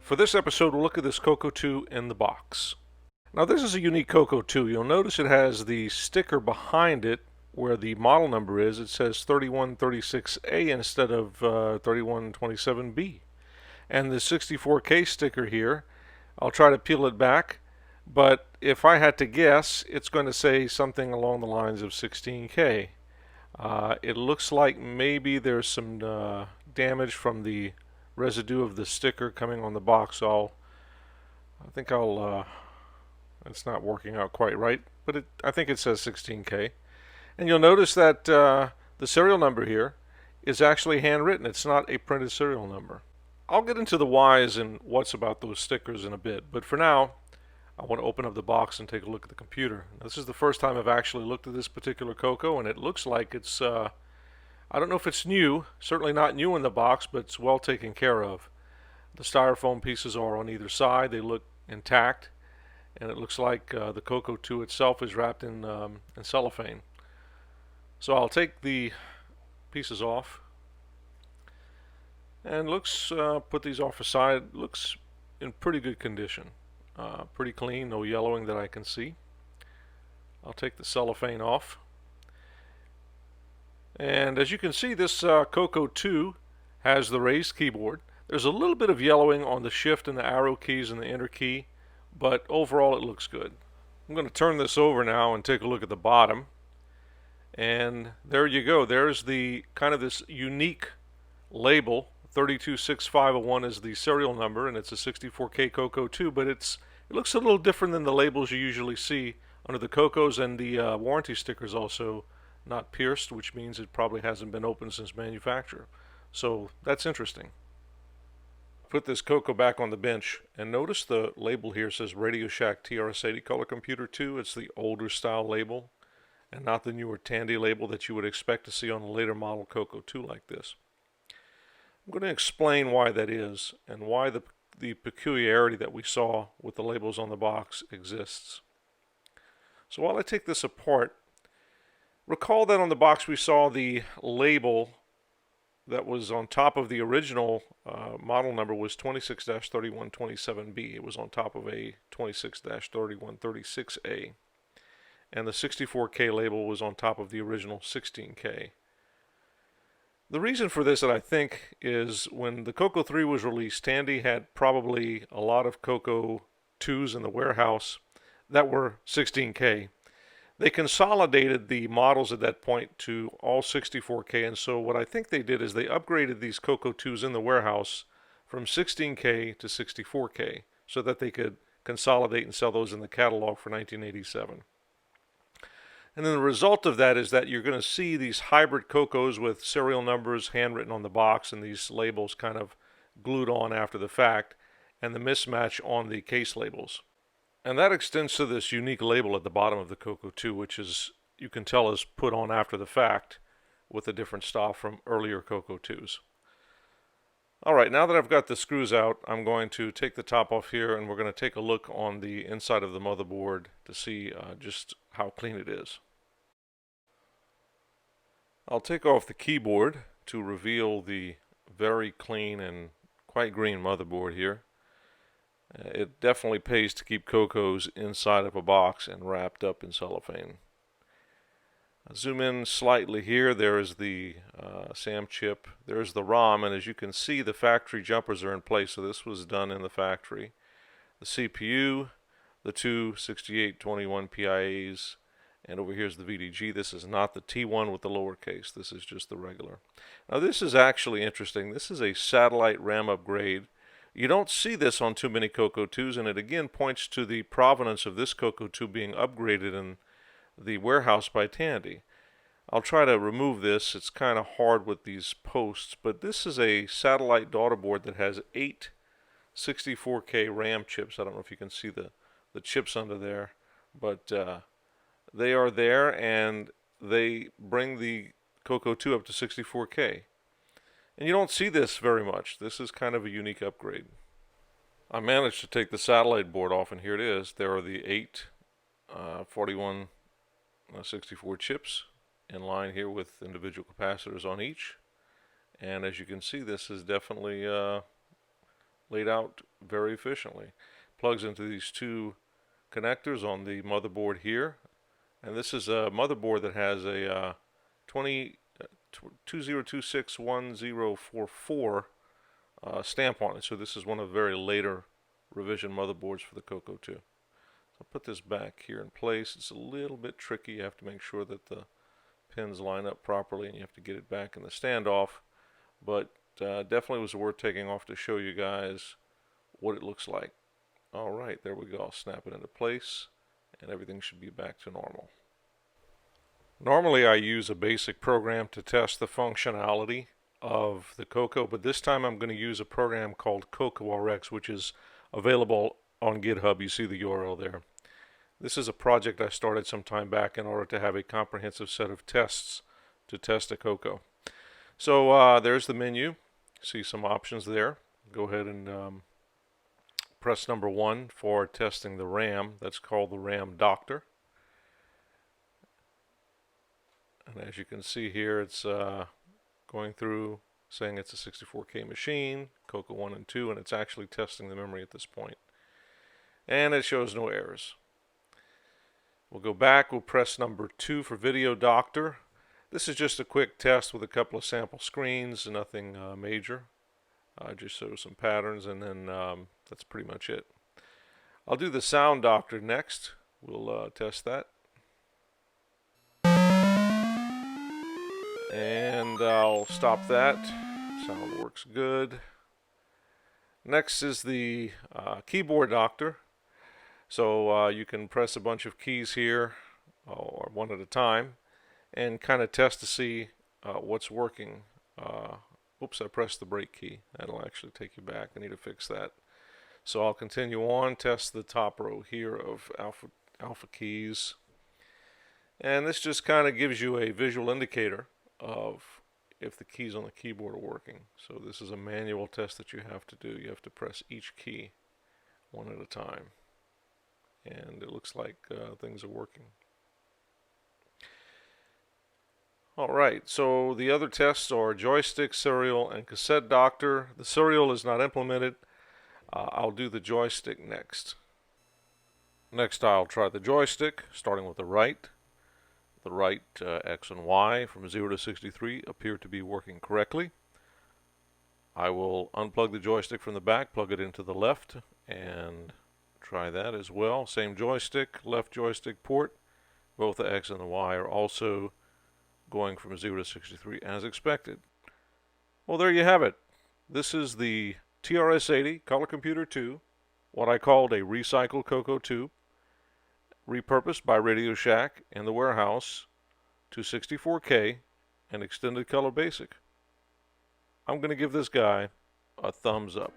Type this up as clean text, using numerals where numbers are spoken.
For this episode, we'll look at this CoCo 2 in the box. Now this is a unique CoCo 2. You'll notice it has the sticker behind it where the model number is. It says 3136A instead of 3127B. And the 64K sticker here, I'll try to peel it back, but if I had to guess, it's going to say something along the lines of 16K. It looks like maybe there's some damage from the residue of the sticker coming on the box. I think it's not working out quite right, but I think it says 16K. And you'll notice that the serial number here is actually handwritten. It's not a printed serial number. I'll get into the whys and what's about those stickers in a bit, but for now, I want to open up the box and take a look at the computer. This is the first time I've actually looked at this particular CoCo, and it looks like it's, I don't know if it's new, certainly not new in the box, but it's well taken care of. The styrofoam pieces are on either side. They look intact, and it looks like the CoCo 2 itself is wrapped in cellophane. So I'll take the pieces off, and put these off aside. Looks in pretty good condition. Pretty clean, no yellowing that I can see. I'll take the cellophane off. And as you can see, this CoCo 2 has the raised keyboard. There's a little bit of yellowing on the shift and the arrow keys and the enter key, but overall it looks good. I'm going to turn this over now and take a look at the bottom. And there you go. There's the kind of this unique label. 326501 is the serial number, and it's a 64K CoCo 2, but it looks a little different than the labels you usually see under the CoCos, and the warranty stickers also not pierced, which means it probably hasn't been opened since manufacture. So that's interesting. Put this CoCo back on the bench, and notice the label here says Radio Shack TRS-80 Color Computer 2. It's the older style label, and not the newer Tandy label that you would expect to see on a later model CoCo 2 like this. I'm going to explain why that is, and why the peculiarity that we saw with the labels on the box exists. So while I take this apart, recall that on the box we saw the label that was on top of the original model number was 26-3127B. It was on top of a 26-3136A. And the 64K label was on top of the original 16K. The reason for this, that I think, is when the CoCo 3 was released, Tandy had probably a lot of CoCo 2s in the warehouse that were 16K. They consolidated the models at that point to all 64K, and so what I think they did is they upgraded these CoCo 2s in the warehouse from 16K to 64K so that they could consolidate and sell those in the catalog for 1987. And then the result of that is that you're going to see these hybrid CoCos with serial numbers handwritten on the box and these labels kind of glued on after the fact, and the mismatch on the case labels. And that extends to this unique label at the bottom of the CoCo 2, which is, you can tell, is put on after the fact with a different style from earlier CoCo 2s. Alright, now that I've got the screws out, I'm going to take the top off here, and we're going to take a look on the inside of the motherboard to see just how clean it is. I'll take off the keyboard to reveal the very clean and quite green motherboard here. It definitely pays to keep CoCos inside of a box and wrapped up in cellophane. I'll zoom in slightly here. There is the SAM chip. There's the ROM, and as you can see, the factory jumpers are in place, so this was done in the factory. The CPU, the two 6821 PIAs, and over here's the VDG. This is not the T1 with the lowercase. This is just the regular. Now this is actually interesting. This is a satellite RAM upgrade. You don't see this on too many CoCo 2s, and it again points to the provenance of this CoCo 2 being upgraded in the warehouse by Tandy. I'll try to remove this. It's kind of hard with these posts, but this is a satellite daughter board that has 8 64K RAM chips. I don't know if you can see the chips under there, but they are there, and they bring the CoCo 2 up to 64K. And you don't see this very much. This is kind of a unique upgrade. I managed to take the satellite board off, and here it is. There are the 8 4164 chips in line here with individual capacitors on each. And as you can see, this is definitely laid out very efficiently. Plugs into these two connectors on the motherboard here, and this is a motherboard that has a 20261044 stamp on it. So this is one of the very later revision motherboards for the CoCo 2. So I'll put this back here in place. It's a little bit tricky. You have to make sure that the pins line up properly, and you have to get it back in the standoff. But definitely was worth taking off to show you guys what it looks like. All right, there we go. I'll snap it into place, and everything should be back to normal. Normally I use a basic program to test the functionality of the CoCo, but this time I'm going to use a program called CoCoRX, which is available on GitHub. You see the URL there. This is a project I started some time back in order to have a comprehensive set of tests to test a CoCo. So there's the menu. See some options there. Go ahead and press number 1 for testing the RAM. That's called the RAM Doctor. And as you can see here, it's going through saying it's a 64K machine, CoCo 1 and 2, and it's actually testing the memory at this point. And it shows no errors. We'll go back, we'll press number 2 for Video Doctor. This is just a quick test with a couple of sample screens, nothing major. Just show some patterns, and then that's pretty much it. I'll do the Sound Doctor next. We'll test that. And I'll stop that. Sound works good. Next is the Keyboard Doctor. So you can press a bunch of keys here, or one at a time, and kind of test to see what's working. Oops, I pressed the break key. That'll actually take you back. I need to fix that. So I'll continue on, test the top row here of alpha keys. And this just kind of gives you a visual indicator of if the keys on the keyboard are working. So this is a manual test that you have to do. You have to press each key one at a time. And it looks like things are working. Alright, so the other tests are joystick, serial, and cassette doctor. The serial is not implemented. I'll do the joystick next. Next I'll try the joystick, starting with the right. The right X and Y from 0 to 63 appear to be working correctly. I will unplug the joystick from the back, plug it into the left, and try that as well. Same joystick, left joystick port. Both the X and the Y are also going from 0 to 63 as expected. Well, there you have it. This is the TRS-80 Color Computer 2, what I called a recycled CoCo 2, repurposed by Radio Shack in the warehouse to 64K and extended color basic. I'm going to give this guy a thumbs up.